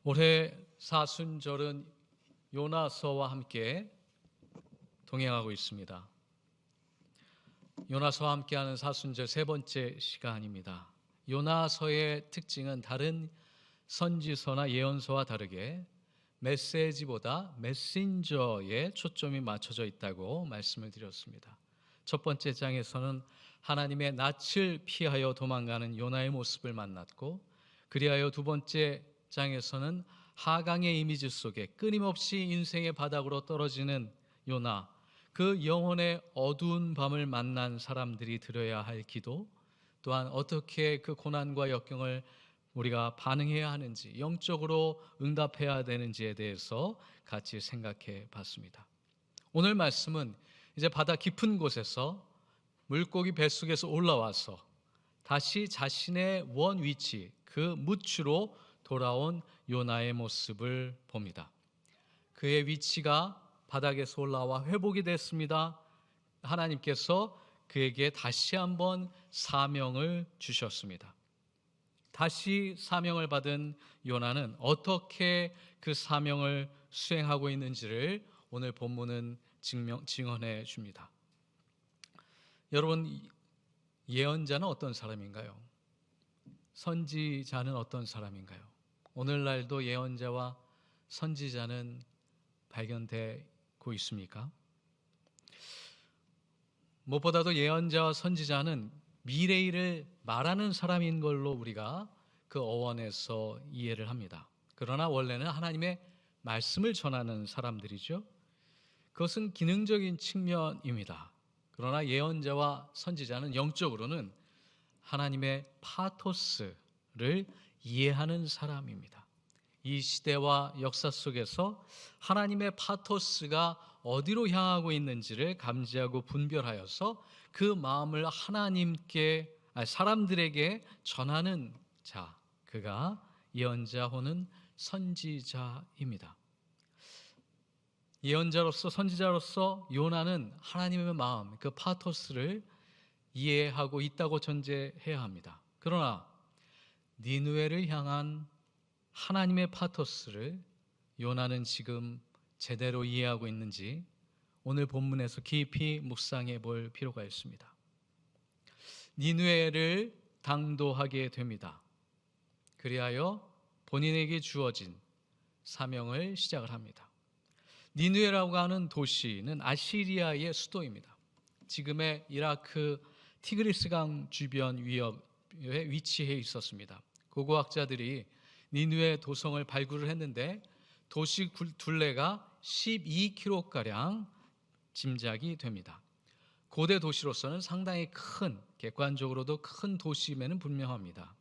올해 사순절은 요나서와 함께 동행하고 있습니다. 요나서와 함께하는 사순절 세 번째 시간입니다. 요나서의 특징은 다른 선지서나 예언서와 다르게 메시지보다 메신저에 초점이 맞춰져 있다고 말씀을 드렸습니다. 첫 번째 장에서는 하나님의 낯을 피하여 도망가는 요나의 모습을 만났고, 그리하여 두 번째 장에서는 하강의 이미지 속에 끊임없이 인생의 바닥으로 떨어지는 요나, 그 영혼의 어두운 밤을 만난 사람들이 드려야 할 기도, 또한 어떻게 그 고난과 역경을 우리가 반응해야 하는지, 영적으로 응답해야 되는지에 대해서 같이 생각해 봤습니다. 오늘 말씀은 이제 바다 깊은 곳에서 물고기 뱃속에서 올라와서 다시 자신의 원 위치, 그 무추로 돌아온 요나의 모습을 봅니다. 그의 위치가 바닥에서 올라와 회복이 됐습니다. 하나님께서 그에게 다시 한번 사명을 주셨습니다. 다시 사명을 받은 요나는 어떻게 그 사명을 수행하고 있는지를 오늘 본문은 증언해 줍니다. 여러분, 예언자는 어떤 사람인가요? 선지자는 어떤 사람인가요? 오늘날도 예언자와 선지자는 발견되고 있습니까? 무엇보다도 예언자와 선지자는 미래의 일을 말하는 사람인 걸로 우리가 그 어원에서 이해를 합니다. 그러나 원래는 하나님의 말씀을 전하는 사람들이죠. 그것은 기능적인 측면입니다. 그러나 예언자와 선지자는 영적으로는 하나님의 파토스를 이해하는 사람입니다. 이 시대와 역사 속에서 하나님의 파토스가 어디로 향하고 있는지를 감지하고 분별하여서 그 마음을 사람들에게 전하는 자, 그가 예언자 혹은 선지자입니다. 예언자로서 선지자로서 요나는 하나님의 마음, 그 파토스를 이해하고 있다고 전제해야 합니다. 그러나 니느웨를 향한 하나님의 파토스를 요나는 지금 제대로 이해하고 있는지 오늘 본문에서 깊이 묵상해 볼 필요가 있습니다. 니느웨를 당도하게 됩니다. 그리하여 본인에게 주어진 사명을 시작을 합니다. 니느웨라고 하는 도시는 아시리아의 수도입니다. 지금의 이라크 티그리스강 주변 위협에 위치해 있었습니다. 고고학자들이 니느웨 도성을 발굴을 했는데 도시 둘레가 12km가량 짐작이 됩니다. 고대 도시로서는 상당히 큰, 객관적으로도 큰 도시임에는 분명합니다.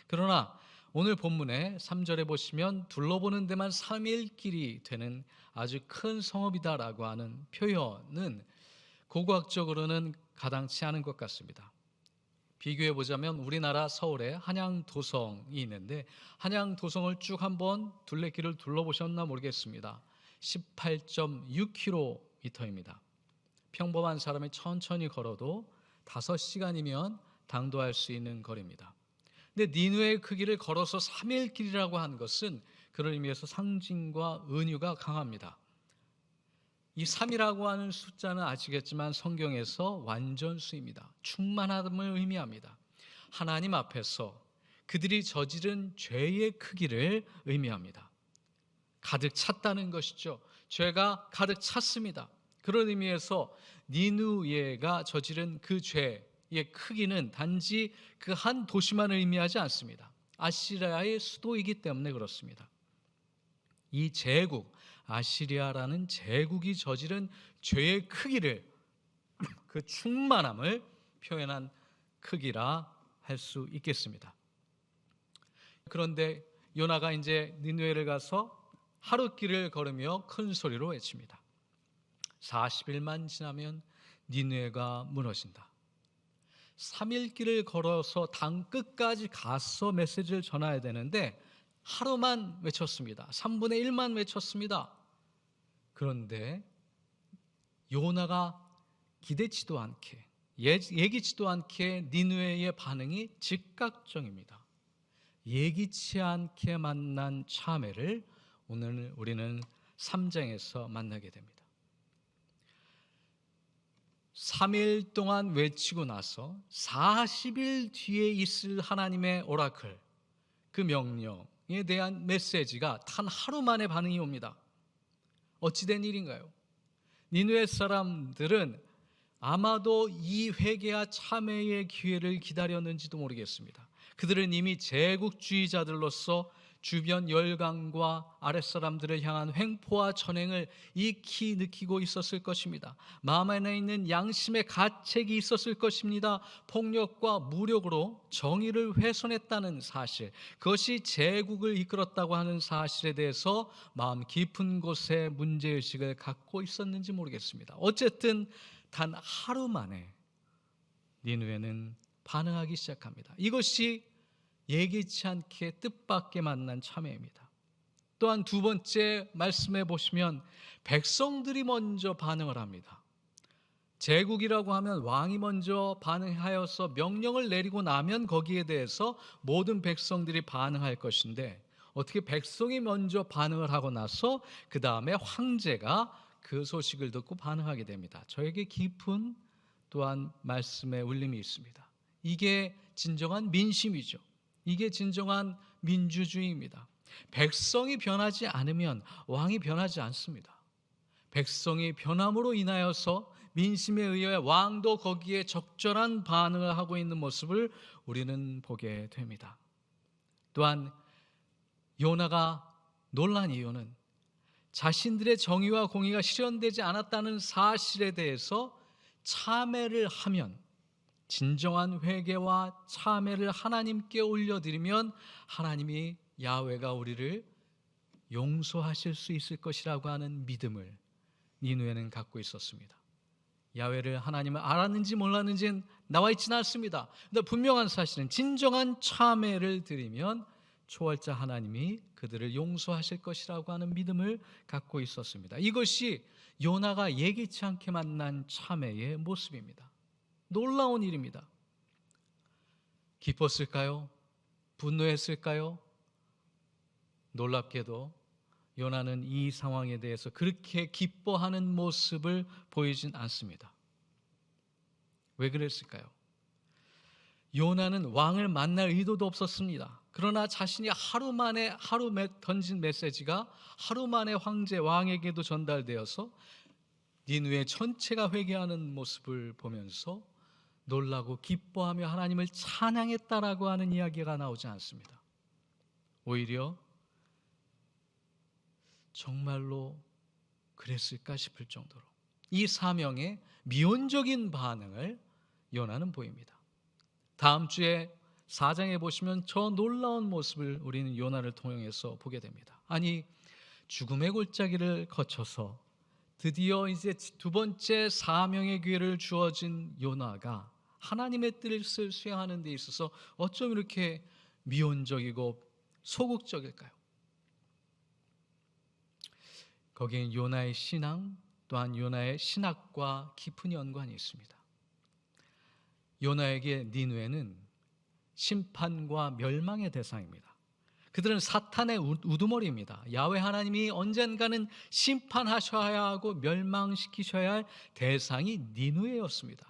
그러나 오늘 본문의 3절에 보시면 둘러보는 데만 3일 길이 되는 아주 큰 성읍이다라고 하는 표현은 고고학적으로는 가당치 않은 것 같습니다. 비교해 보자면 우리나라 서울에 한양도성이 있는데 한양도성을 쭉 한번 둘레길을 둘러보셨나 모르겠습니다. 18.6km입니다. 평범한 사람이 천천히 걸어도 5시간이면 당도할 수 있는 거리입니다. 근데 니느웨의 크기를 걸어서 3일 길이라고 하는 것은 그런 의미에서 상징과 은유가 강합니다. 이 3이라고 하는 숫자는 아시겠지만 성경에서 완전수입니다. 충만함을 의미합니다. 하나님 앞에서 그들이 저지른 죄의 크기를 의미합니다. 가득 찼다는 것이죠. 죄가 가득 찼습니다. 그런 의미에서 니느웨가 저지른 그 죄의 크기는 단지 그 한 도시만을 의미하지 않습니다. 아시리아의 수도이기 때문에 그렇습니다. 이 제국, 아시리아라는 제국이 저지른 죄의 크기를, 그 충만함을 표현한 크기라 할 수 있겠습니다. 그런데 요나가 이제 니느웨를 가서 하루길을 걸으며 큰 소리로 외칩니다. 40일만 지나면 니느웨가 무너진다. 3일 길을 걸어서 당 끝까지 가서 메시지를 전해야 되는데 하루만 외쳤습니다. 3분의 1만 외쳤습니다. 그런데 요나가 기대치도 않게, 예기치도 않게 니느웨의 반응이 즉각적입니다. 예기치 않게 만난 참회를 오늘 우리는 3장에서 만나게 됩니다. 3일 동안 외치고 나서 40일 뒤에 있을 하나님의 오라클, 그 명령에 대한 메시지가 단 하루 만에 반응이 옵니다. 어찌된 일인가요? 니느웨 사람들은 아마도 이 회개와 참회의 기회를 기다렸는지도 모르겠습니다. 그들은 이미 제국주의자들로서 주변 열강과 아랫사람들을 향한 횡포와 전횡을 익히 느끼고 있었을 것입니다. 마음 안에 있는 양심의 가책이 있었을 것입니다. 폭력과 무력으로 정의를 훼손했다는 사실, 그것이 제국을 이끌었다고 하는 사실에 대해서 마음 깊은 곳에 문제의식을 갖고 있었는지 모르겠습니다. 어쨌든 단 하루 만에 니느웨는 반응하기 시작합니다. 이것이 예기치 않게 뜻밖의 만난 참회입니다. 또한 두 번째 말씀해 보시면 백성들이 먼저 반응을 합니다. 제국이라고 하면 왕이 먼저 반응하여서 명령을 내리고 나면 거기에 대해서 모든 백성들이 반응할 것인데, 어떻게 백성이 먼저 반응을 하고 나서 그 다음에 황제가 그 소식을 듣고 반응하게 됩니다. 저에게 깊은 또한 말씀의 울림이 있습니다. 이게 진정한 민심이죠. 이게 진정한 민주주의입니다. 백성이 변하지 않으면 왕이 변하지 않습니다. 백성이 변함으로 인하여서 민심에 의해 왕도 거기에 적절한 반응을 하고 있는 모습을 우리는 보게 됩니다. 또한 요나가 놀란 이유는 자신들의 정의와 공의가 실현되지 않았다는 사실에 대해서 참회를 하면, 진정한 회개와 참회를 하나님께 올려드리면 하나님이 야훼가 우리를 용서하실 수 있을 것이라고 하는 믿음을 니느웨는 갖고 있었습니다. 야훼를 하나님을 알았는지 몰랐는지는 나와 있지는 않습니다. 그런데 분명한 사실은 진정한 참회를 드리면 초월자 하나님이 그들을 용서하실 것이라고 하는 믿음을 갖고 있었습니다. 이것이 요나가 예기치 않게 만난 참회의 모습입니다. 놀라운 일입니다. 기뻤을까요? 분노했을까요? 놀랍게도 요나는 이 상황에 대해서 그렇게 기뻐하는 모습을 보이진 않습니다. 왜 그랬을까요? 요나는 왕을 만날 의도도 없었습니다. 그러나 자신이 하루 던진 메시지가 하루 만에 황제 왕에게도 전달되어서 니느웨 전체가 회개하는 모습을 보면서 놀라고 기뻐하며 하나님을 찬양했다라고 하는 이야기가 나오지 않습니다. 오히려 정말로 그랬을까 싶을 정도로 이 사명에 미온적인 반응을 요나는 보입니다. 다음 주에 4장에 보시면 저 놀라운 모습을 우리는 요나를 통해서 보게 됩니다. 아니, 죽음의 골짜기를 거쳐서 드디어 이제 두 번째 사명의 기회를 주어진 요나가 하나님의 뜻을 수행하는 데 있어서 어쩜 이렇게 미온적이고 소극적일까요? 거기에 요나의 신앙, 또한 요나의 신학과 깊은 연관이 있습니다. 요나에게 니느웨는 심판과 멸망의 대상입니다. 그들은 사탄의 우두머리입니다. 야훼 하나님이 언젠가는 심판하셔야 하고 멸망시키셔야 할 대상이 니느웨였습니다.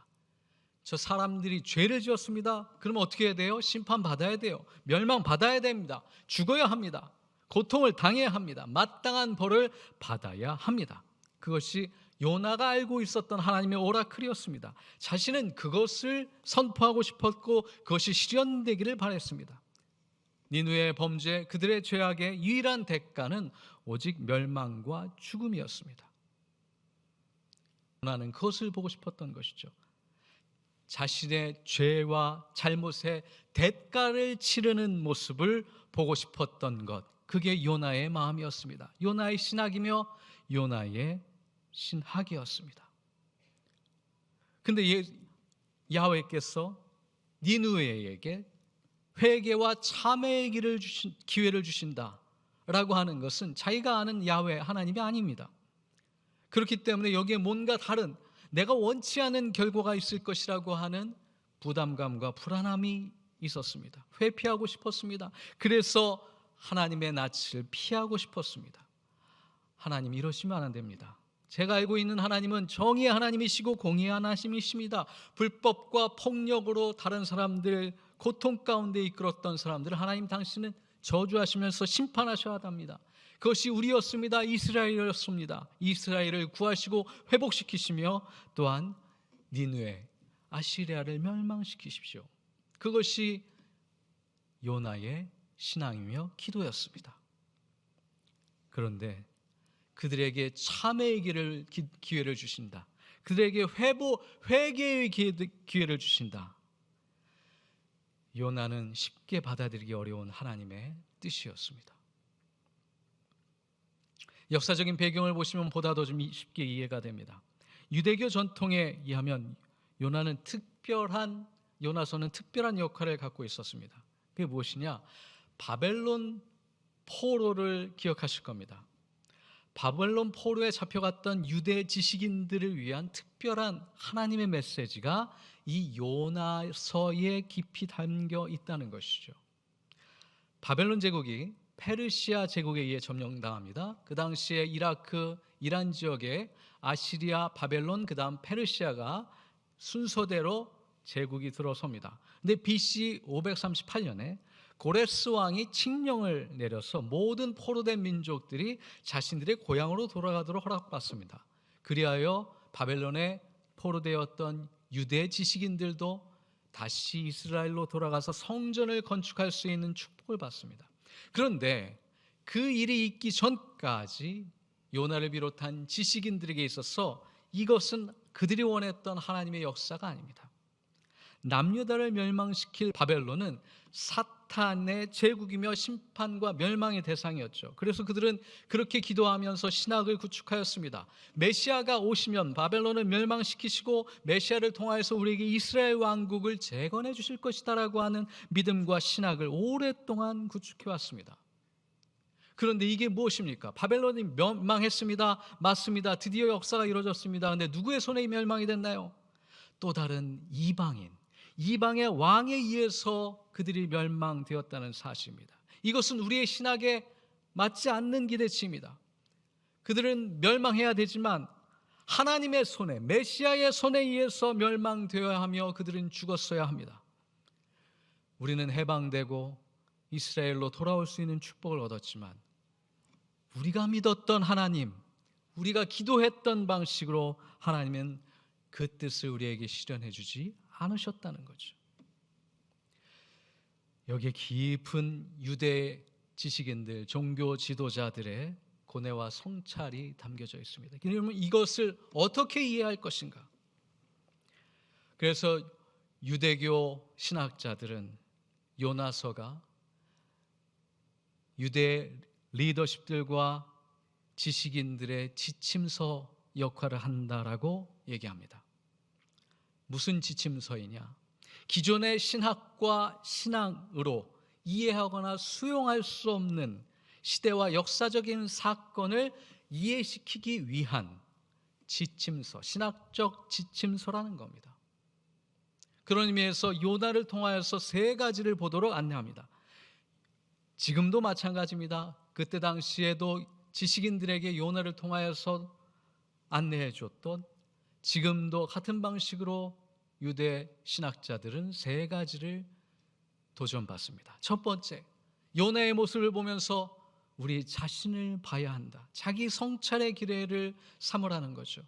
저 사람들이 죄를 지었습니다. 그러면 어떻게 해야 돼요? 심판받아야 돼요. 멸망받아야 됩니다. 죽어야 합니다. 고통을 당해야 합니다. 마땅한 벌을 받아야 합니다. 그것이 요나가 알고 있었던 하나님의 오라클이었습니다. 자신은 그것을 선포하고 싶었고 그것이 실현되기를 바랬습니다. 니느웨의 범죄, 그들의 죄악의 유일한 대가는 오직 멸망과 죽음이었습니다. 요나는 그것을 보고 싶었던 것이죠. 자신의 죄와 잘못의 대가를 치르는 모습을 보고 싶었던 것, 그게 요나의 마음이었습니다. 요나의 신학이며 요나의 신학이었습니다. 그런데 야훼께서 니느웨에게 회개와 참회의 기회를 주신다라고 하는 것은 자기가 아는 야훼 하나님이 아닙니다. 그렇기 때문에 여기에 뭔가 다른, 내가 원치 않은 결과가 있을 것이라고 하는 부담감과 불안함이 있었습니다. 회피하고 싶었습니다. 그래서 하나님의 낯을 피하고 싶었습니다. 하나님 이러시면 안 됩니다. 제가 알고 있는 하나님은 정의의 하나님이시고 공의의 하나님이십니다. 불법과 폭력으로 다른 사람들 고통 가운데 이끌었던 사람들을 하나님 당신은 저주하시면서 심판하셔야 합니다. 그것이 우리였습니다. 이스라엘이었습니다. 이스라엘을 구하시고 회복시키시며 또한 니느웨 아시리아를 멸망시키십시오. 그것이 요나의 신앙이며 기도였습니다. 그런데 그들에게 참회의 기회를 주신다. 그들에게 회개의 기회를 주신다. 요나는 쉽게 받아들이기 어려운 하나님의 뜻이었습니다. 역사적인 배경을 보시면 보다 더 좀 쉽게 이해가 됩니다. 유대교 전통에 의하면 요나서는 특별한 역할을 갖고 있었습니다. 그게 무엇이냐? 바벨론 포로를 기억하실 겁니다. 바벨론 포로에 잡혀갔던 유대 지식인들을 위한 특별한 하나님의 메시지가 이 요나서에 깊이 담겨 있다는 것이죠. 바벨론 제국이 페르시아 제국에 의해 점령당합니다. 그 당시에 이라크, 이란 지역에 아시리아, 바벨론, 그 다음 페르시아가 순서대로 제국이 들어섭니다. 근데 BC 538년에 고레스 왕이 칙령을 내려서 모든 포로된 민족들이 자신들의 고향으로 돌아가도록 허락받습니다. 그리하여 바벨론에 포로되었던 유대 지식인들도 다시 이스라엘로 돌아가서 성전을 건축할 수 있는 축복을 받습니다. 그런데 그 일이 있기 전까지 요나를 비롯한 지식인들에게 있어서 이것은 그들이 원했던 하나님의 역사가 아닙니다. 남유다를 멸망시킬 바벨론은 사탄의 제국이며 심판과 멸망의 대상이었죠. 그래서 그들은 그렇게 기도하면서 신학을 구축하였습니다. 메시아가 오시면 바벨론을 멸망시키시고 메시아를 통하여서 우리에게 이스라엘 왕국을 재건해 주실 것이다라고 하는 믿음과 신학을 오랫동안 구축해왔습니다. 그런데 이게 무엇입니까? 바벨론이 멸망했습니다. 맞습니다. 드디어 역사가 이루어졌습니다. 그런데 누구의 손에 멸망이 됐나요? 또 다른 이방의 왕에 의해서 그들이 멸망되었다는 사실입니다. 이것은 우리의 신학에 맞지 않는 기대치입니다. 그들은 멸망해야 되지만 하나님의 손에, 메시아의 손에 의해서 멸망되어야 하며 그들은 죽었어야 합니다. 우리는 해방되고 이스라엘로 돌아올 수 있는 축복을 얻었지만 우리가 믿었던 하나님, 우리가 기도했던 방식으로 하나님은 그 뜻을 우리에게 실현해 주지 않으셨다는 거죠. 여기에 깊은 유대 지식인들, 종교 지도자들의 고뇌와 성찰이 담겨져 있습니다. 그러면 이것을 어떻게 이해할 것인가? 그래서 유대교 신학자들은 요나서가 유대 리더십들과 지식인들의 지침서 역할을 한다라고 얘기합니다. 무슨 지침서이냐? 기존의 신학과 신앙으로 이해하거나 수용할 수 없는 시대와 역사적인 사건을 이해시키기 위한 지침서, 신학적 지침서라는 겁니다. 그런 의미에서 요나를 통하여서 세 가지를 보도록 안내합니다. 지금도 마찬가지입니다. 그때 당시에도 지식인들에게 요나를 통하여서 안내해 줬던, 지금도 같은 방식으로 유대 신학자들은 세 가지를 도전받습니다. 첫 번째, 요나의 모습을 보면서 우리 자신을 봐야 한다. 자기 성찰의 기회를 삼으라는 거죠.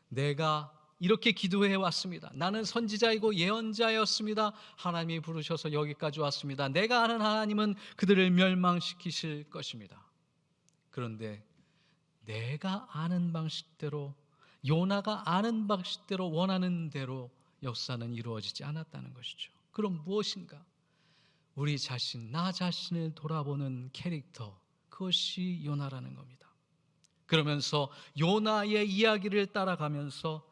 내가 이렇게 기도해 왔습니다. 나는 선지자이고 예언자였습니다. 하나님이 부르셔서 여기까지 왔습니다. 내가 아는 하나님은 그들을 멸망시키실 것입니다. 그런데 내가 아는 방식대로, 요나가 아는 방식대로, 원하는 대로 역사는 이루어지지 않았다는 것이죠. 그럼 무엇인가? 우리 자신, 나 자신을 돌아보는 캐릭터, 그것이 요나라는 겁니다. 그러면서 요나의 이야기를 따라가면서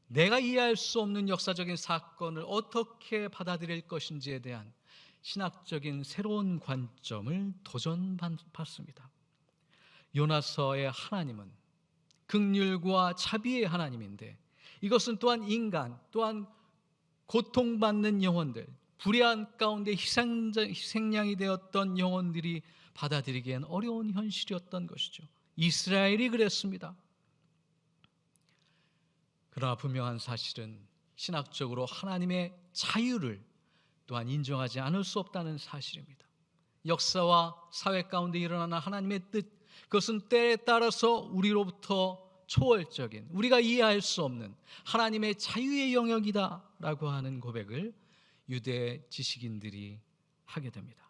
내가 이해할 수 없는 역사적인 사건을 어떻게 받아들일 것인지에 대한 신학적인 새로운 관점을 도전받습니다. 요나서의 하나님은 긍휼과 자비의 하나님인데, 이것은 또한 인간, 또한 고통받는 영혼들, 불의한 가운데 희생양이 되었던 영혼들이 받아들이기엔 어려운 현실이었던 것이죠. 이스라엘이 그랬습니다. 그러나 분명한 사실은 신학적으로 하나님의 자유를 또한 인정하지 않을 수 없다는 사실입니다. 역사와 사회 가운데 일어나는 하나님의 뜻, 그것은 때에 따라서 우리로부터 초월적인, 우리가 이해할 수 없는 하나님의 자유의 영역이다라고 하는 고백을 유대 지식인들이 하게 됩니다.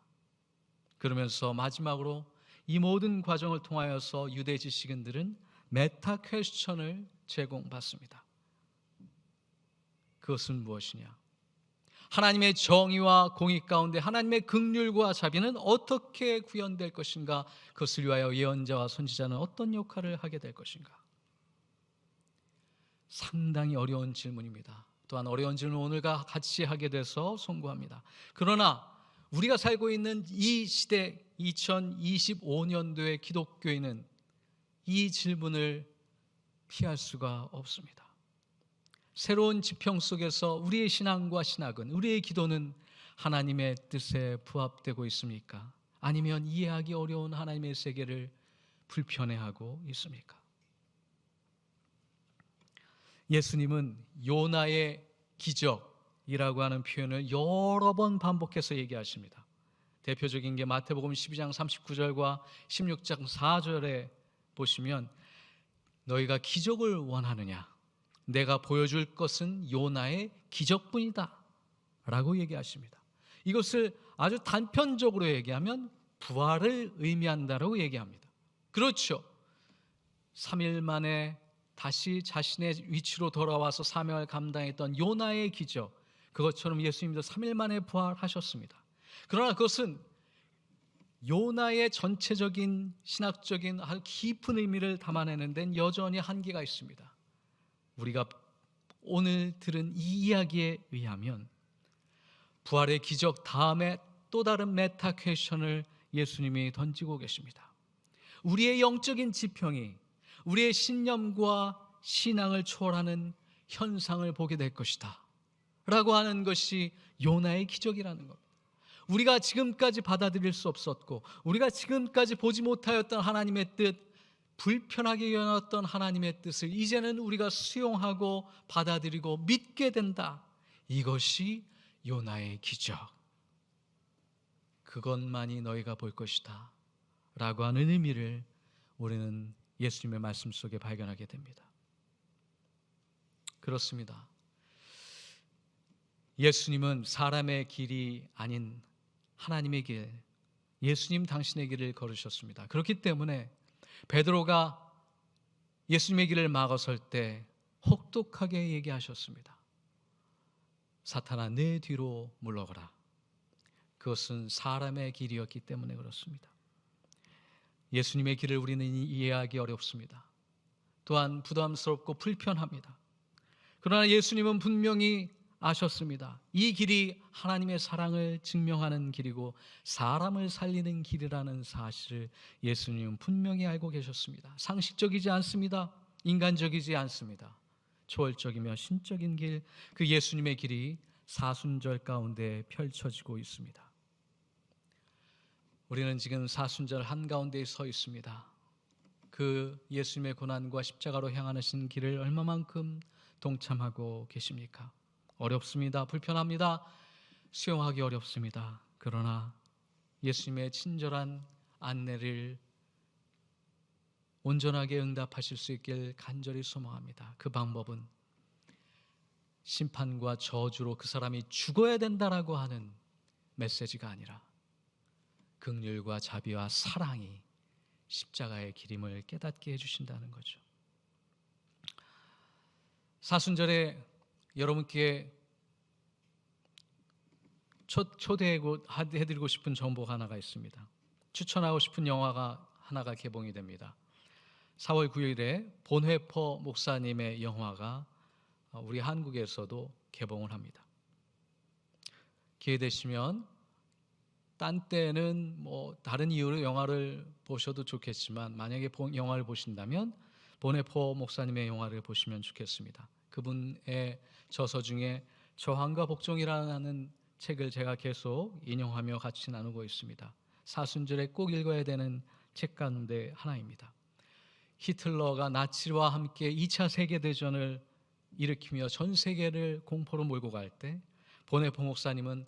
그러면서 마지막으로 이 모든 과정을 통하여서 유대 지식인들은 메타 퀘스천을 제공받습니다. 그것은 무엇이냐? 하나님의 정의와 공의 가운데 하나님의 긍휼과 자비는 어떻게 구현될 것인가? 그것을 위하여 예언자와 선지자는 어떤 역할을 하게 될 것인가? 상당히 어려운 질문입니다. 또한 어려운 질문을 오늘 같이 하게 돼서 송구합니다. 그러나 우리가 살고 있는 이 시대 2025년도의 기독교인은 이 질문을 피할 수가 없습니다. 새로운 지평 속에서 우리의 신앙과 신학은, 우리의 기도는 하나님의 뜻에 부합되고 있습니까? 아니면 이해하기 어려운 하나님의 세계를 불편해하고 있습니까? 예수님은 요나의 기적이라고 하는 표현을 여러 번 반복해서 얘기하십니다. 대표적인 게 마태복음 12장 39절과 16장 4절에 보시면 너희가 기적을 원하느냐? 내가 보여줄 것은 요나의 기적뿐이다 라고 얘기하십니다. 이것을 아주 단편적으로 얘기하면 부활을 의미한다라고 얘기합니다. 그렇죠. 3일 만에 다시 자신의 위치로 돌아와서 사명을 감당했던 요나의 기적, 그것처럼 예수님도 3일 만에 부활하셨습니다. 그러나 그것은 요나의 전체적인 신학적인 아주 깊은 의미를 담아내는 데는 여전히 한계가 있습니다. 우리가 오늘 들은 이 이야기에 의하면 부활의 기적 다음에 또 다른 메타 퀘스천을 예수님이 던지고 계십니다. 우리의 영적인 지평이 우리의 신념과 신앙을 초월하는 현상을 보게 될 것이다 라고 하는 것이 요나의 기적이라는 겁니다. 우리가 지금까지 받아들일 수 없었고 우리가 지금까지 보지 못하였던 하나님의 뜻, 불편하게 여겼던 하나님의 뜻을 이제는 우리가 수용하고 받아들이고 믿게 된다. 이것이 요나의 기적. 그것만이 너희가 볼 것이다 라고 하는 의미를 우리는 예수님의 말씀 속에 발견하게 됩니다. 그렇습니다. 예수님은 사람의 길이 아닌 하나님의 길, 예수님 당신의 길을 걸으셨습니다. 그렇기 때문에 베드로가 예수님의 길을 막아설 때 혹독하게 얘기하셨습니다. 사탄아, 내 뒤로 물러가라. 그것은 사람의 길이었기 때문에 그렇습니다. 예수님의 길을 우리는 이해하기 어렵습니다. 또한 부담스럽고 불편합니다. 그러나 예수님은 분명히 아셨습니다. 이 길이 하나님의 사랑을 증명하는 길이고 사람을 살리는 길이라는 사실을 예수님은 분명히 알고 계셨습니다. 상식적이지 않습니다. 인간적이지 않습니다. 초월적이며 신적인 길, 그 예수님의 길이 사순절 가운데 펼쳐지고 있습니다. 우리는 지금 사순절 한가운데에 서 있습니다. 그 예수님의 고난과 십자가로 향하신 길을 얼마만큼 동참하고 계십니까? 어렵습니다. 불편합니다. 수용하기 어렵습니다. 그러나 예수님의 친절한 안내를 온전하게 응답하실 수 있길 간절히 소망합니다. 그 방법은 심판과 저주로 그 사람이 죽어야 된다라고 하는 메시지가 아니라 긍휼과 자비와 사랑이 십자가의 길임을 깨닫게 해주신다는 거죠. 사순절에 여러분께 초대해드리고 싶은 정보가 하나가 있습니다. 추천하고 싶은 영화가 하나가 개봉이 됩니다. 4월 9일에 본회퍼 목사님의 영화가 우리 한국에서도 개봉을 합니다. 기회 되시면 딴 때는 다른 이유로 영화를 보셔도 좋겠지만 만약에 영화를 보신다면 본회퍼 목사님의 영화를 보시면 좋겠습니다. 그분의 저서 중에 저항과 복종이라는 책을 제가 계속 인용하며 같이 나누고 있습니다. 사순절에 꼭 읽어야 되는 책 가운데 하나입니다. 히틀러가 나치와 함께 2차 세계대전을 일으키며 전 세계를 공포로 몰고 갈 때 보네포 목사님은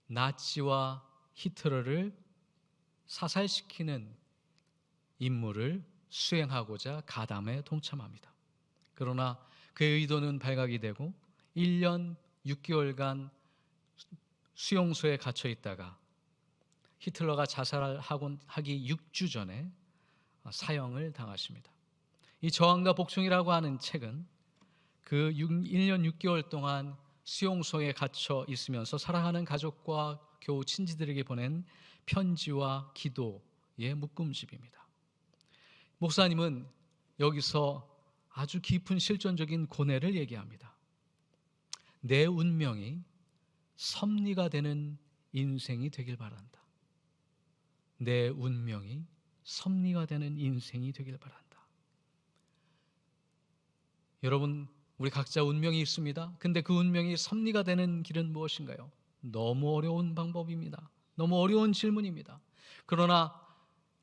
나치와 히틀러를 사살시키는 임무를 수행하고자 가담에 동참합니다. 그러나 그의 의도는 발각이 되고 1년 6개월간 수용소에 갇혀 있다가 히틀러가 자살하기 6주 전에 사형을 당하십니다. 이 저항과 복종이라고 하는 책은 그 1년 6개월 동안 수용소에 갇혀 있으면서 사랑하는 가족과 교우 친지들에게 보낸 편지와 기도의 묶음집입니다. 목사님은 여기서 아주 깊은 실존적인 고뇌를 얘기합니다. 내 운명이 섭리가 되는 인생이 되길 바란다. 내 운명이 섭리가 되는 인생이 되길 바란다. 여러분, 우리 각자 운명이 있습니다. 근데 그 운명이 섭리가 되는 길은 무엇인가요? 너무 어려운 방법입니다. 너무 어려운 질문입니다. 그러나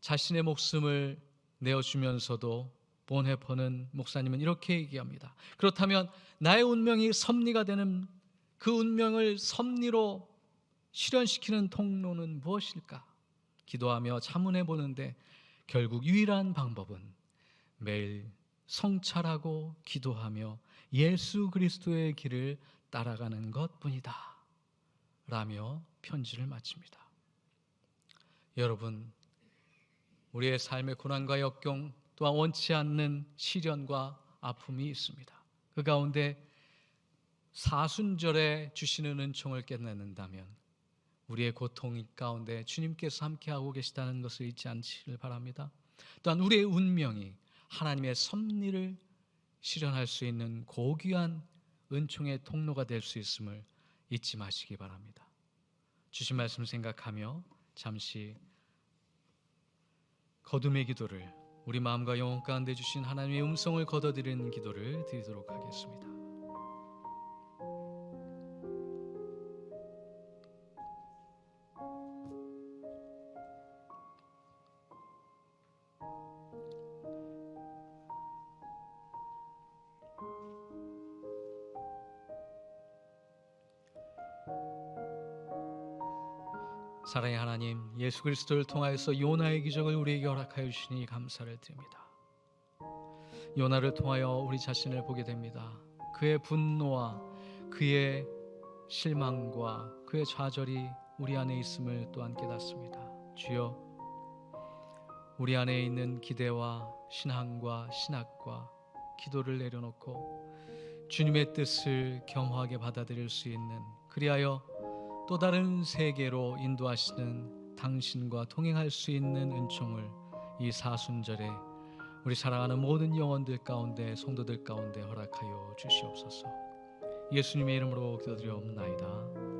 자신의 목숨을 내어주면서도 본헤퍼는 목사님은 이렇게 얘기합니다. 그렇다면 나의 운명이 섭리가 되는 그 운명을 섭리로 실현시키는 통로는 무엇일까? 기도하며 자문해 보는데 결국 유일한 방법은 매일 성찰하고 기도하며 예수 그리스도의 길을 따라가는 것뿐이다 라며 편지를 마칩니다. 여러분, 우리의 삶의 고난과 역경 또한 원치 않는 시련과 아픔이 있습니다. 그 가운데 사순절에 주시는 은총을 깨닫는다면 우리의 고통 가운데 주님께서 함께하고 계시다는 것을 잊지 않기를 바랍니다. 또한 우리의 운명이 하나님의 섭리를 실현할 수 있는 고귀한 은총의 통로가 될 수 있음을 잊지 마시기 바랍니다. 주신 말씀 생각하며 잠시 거듭의 기도를, 우리 마음과 영혼 가운데 주신 하나님의 음성을 거둬들이는 기도를 드리도록 하겠습니다. 사랑의 하나님, 예수 그리스도를 통하여서 요나의 기적을 우리에게 허락하여 주시니 감사를 드립니다. 요나를 통하여 우리 자신을 보게 됩니다. 그의 분노와 그의 실망과 그의 좌절이 우리 안에 있음을 또한 깨닫습니다. 주여, 우리 안에 있는 기대와 신앙과 신학과 기도를 내려놓고 주님의 뜻을 겸허하게 받아들일 수 있는, 그리하여 또 다른 세계로 인도하시는 당신과 동행할 수 있는 은총을 이 사순절에 우리 사랑하는 모든 영혼들 가운데, 성도들 가운데 허락하여 주시옵소서. 예수님의 이름으로 기도드리옵나이다.